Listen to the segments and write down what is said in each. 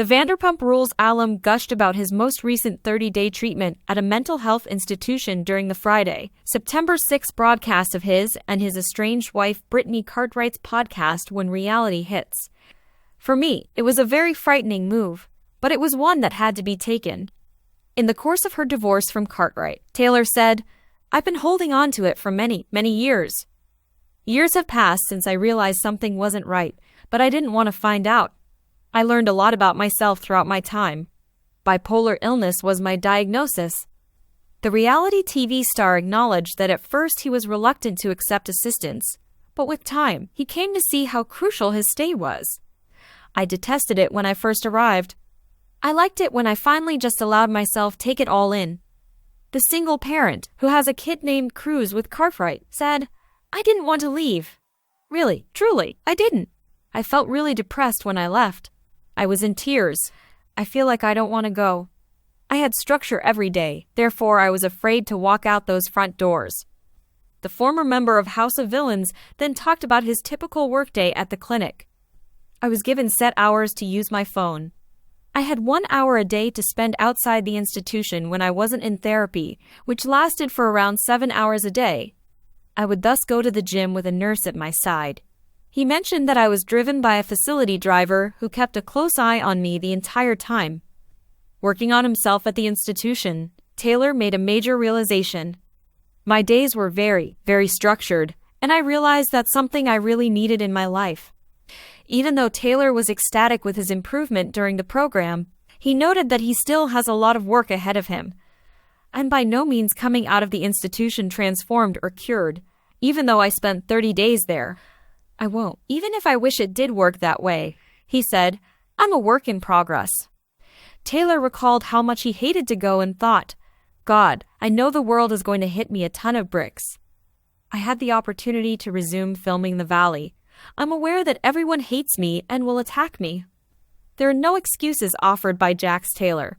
The Vanderpump Rules alum gushed about his most recent 30-day treatment at a mental health institution during the Friday, September 6 broadcast of his and his estranged wife Brittany Cartwright's podcast When Reality Hits. For me, it was a very frightening move, but it was one that had to be taken. In the course of her divorce from Cartwright, Taylor said, "I've been holding on to it for many, many years. Years have passed since I realized something wasn't right, but I didn't want to find out. I learned a lot about myself throughout my time. Bipolar illness was my diagnosis." The reality TV star acknowledged that at first he was reluctant to accept assistance, but with time, he came to see how crucial his stay was. "I detested it when I first arrived. I liked it when I finally just allowed myself take it all in." The single parent, who has a kid named Cruz with Cartwright, said, "I didn't want to leave. Really, truly, I didn't. I felt really depressed when I left. I was in tears. I feel like I don't want to go. I had structure every day, therefore I was afraid to walk out those front doors." The former member of House of Villains then talked about his typical workday at the clinic. "I was given set hours to use my phone. I had 1 hour a day to spend outside the institution when I wasn't in therapy, which lasted for around 7 hours a day. I would thus go to the gym with a nurse at my side." He mentioned that I was driven by a facility driver who kept a close eye on me the entire time. Working on himself at the institution, Taylor made a major realization. "My days were very, very structured, and I realized that's something I really needed in my life." Even though Taylor was ecstatic with his improvement during the program, he noted that he still has a lot of work ahead of him. "I'm by no means coming out of the institution transformed or cured, even though I spent 30 days there. I won't, even if I wish it did work that way," he said. "I'm a work in progress." Taylor recalled how much he hated to go and thought, "God, I know the world is going to hit me a ton of bricks. I had the opportunity to resume filming The Valley. I'm aware that everyone hates me and will attack me." There are no excuses offered by Jax Taylor.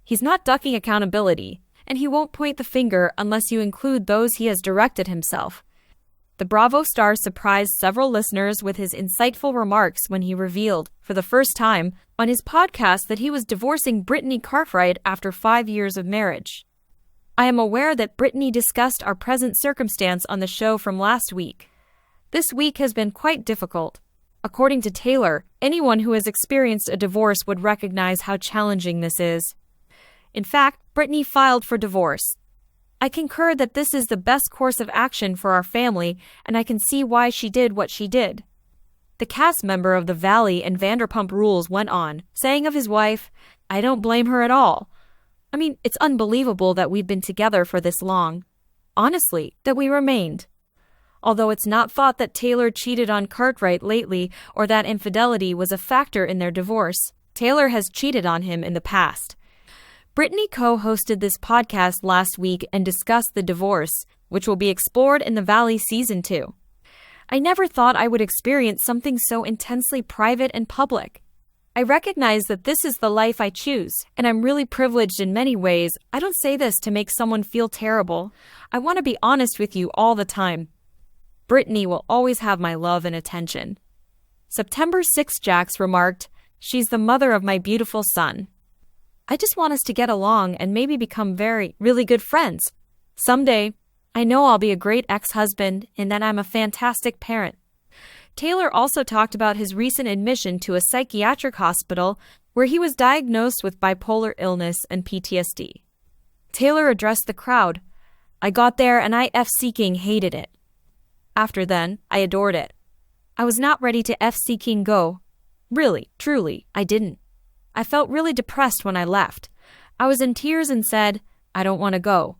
He's not ducking accountability, and he won't point the finger unless you include those he has directed himself. The Bravo star surprised several listeners with his insightful remarks when he revealed, for the first time, on his podcast that he was divorcing Brittany Cartwright after 5 years of marriage. "I am aware that Brittany discussed our present circumstance on the show from last week. This week has been quite difficult. According to Taylor, anyone who has experienced a divorce would recognize how challenging this is. In fact, Brittany filed for divorce. I concur that this is the best course of action for our family, and I can see why she did what she did." The cast member of The Valley and Vanderpump Rules went on, saying of his wife, "I don't blame her at all. I mean, it's unbelievable that we've been together for this long. Honestly, that we remained." Although it's not thought that Taylor cheated on Cartwright lately or that infidelity was a factor in their divorce, Taylor has cheated on him in the past. Brittany co-hosted this podcast last week and discussed the divorce, which will be explored in The Valley Season 2. "I never thought I would experience something so intensely private and public. I recognize that this is the life I choose, and I'm really privileged in many ways. I don't say this to make someone feel terrible. I want to be honest with you all the time. Brittany will always have my love and attention." September 6, Jax remarked, "She's the mother of my beautiful son. I just want us to get along and maybe become really good friends. Someday, I know I'll be a great ex-husband and that I'm a fantastic parent." Taylor also talked about his recent admission to a psychiatric hospital where he was diagnosed with bipolar illness and PTSD. Taylor addressed the crowd. "I got there and I F-seeking hated it. After then, I adored it. I was not ready to F-seeking go. Really, truly, I didn't. I felt really depressed when I left. I was in tears and said, I don't want to go.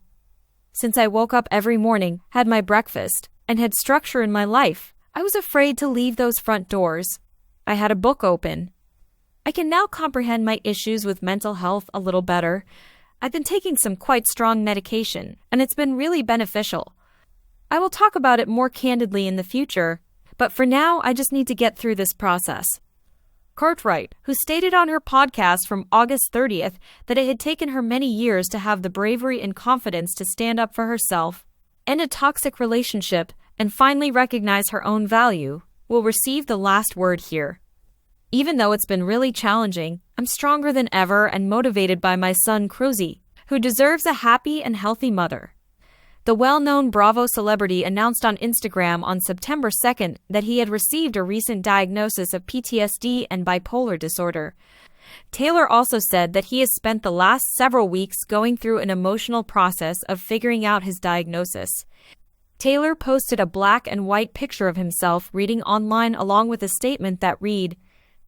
Since I woke up every morning, had my breakfast, and had structure in my life, I was afraid to leave those front doors. I had a book open. I can now comprehend my issues with mental health a little better. I've been taking some quite strong medication, and it's been really beneficial. I will talk about it more candidly in the future, but for now, I just need to get through this process." Cartwright, who stated on her podcast from August 30th that it had taken her many years to have the bravery and confidence to stand up for herself, end a toxic relationship, and finally recognize her own value, will receive the last word here. "Even though it's been really challenging, I'm stronger than ever and motivated by my son Cruzy, who deserves a happy and healthy mother. The well-known Bravo celebrity announced on Instagram on September 2nd that he had received a recent diagnosis of PTSD and bipolar disorder. Taylor also said that he has spent the last several weeks going through an emotional process of figuring out his diagnosis. Taylor posted a black and white picture of himself reading online along with a statement that read,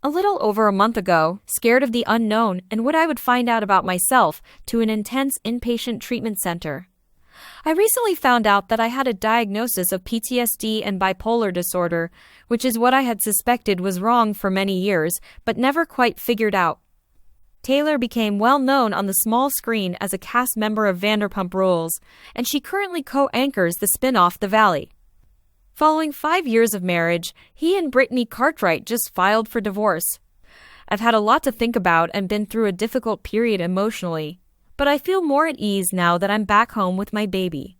"A little over a month ago, scared of the unknown and what I would find out about myself, to an intense inpatient treatment center. I recently found out that I had a diagnosis of PTSD and bipolar disorder, which is what I had suspected was wrong for many years, but never quite figured out." Taylor became well known on the small screen as a cast member of Vanderpump Rules, and she currently co-anchors the spin-off The Valley. Following 5 years of marriage, he and Brittany Cartwright just filed for divorce. "I've had a lot to think about and been through a difficult period emotionally, but I feel more at ease now that I'm back home with my baby.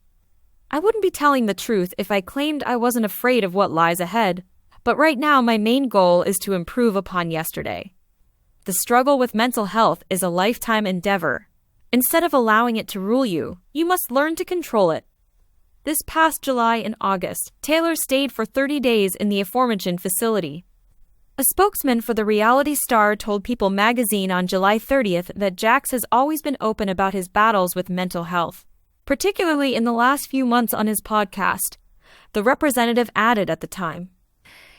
I wouldn't be telling the truth if I claimed I wasn't afraid of what lies ahead, but right now my main goal is to improve upon yesterday. The struggle with mental health is a lifetime endeavor. Instead of allowing it to rule you, you must learn to control it." This past July and August, Taylor stayed for 30 days in the aforementioned facility. A spokesman for the reality star told People magazine on July 30th that Jax has always been open about his battles with mental health, particularly in the last few months on his podcast. The representative added at the time,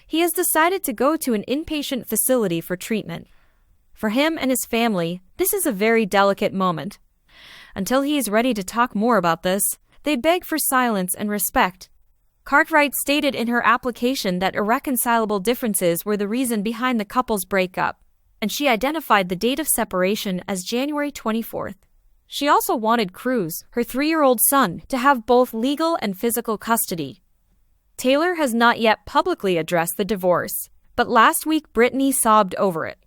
"He has decided to go to an inpatient facility for treatment. For him and his family, this is a very delicate moment. Until he is ready to talk more about this, they beg for silence and respect." Cartwright stated in her application that irreconcilable differences were the reason behind the couple's breakup, and she identified the date of separation as January 24th. She also wanted Cruz, her 3-year-old son, to have both legal and physical custody. Taylor has not yet publicly addressed the divorce, but last week Brittany sobbed over it.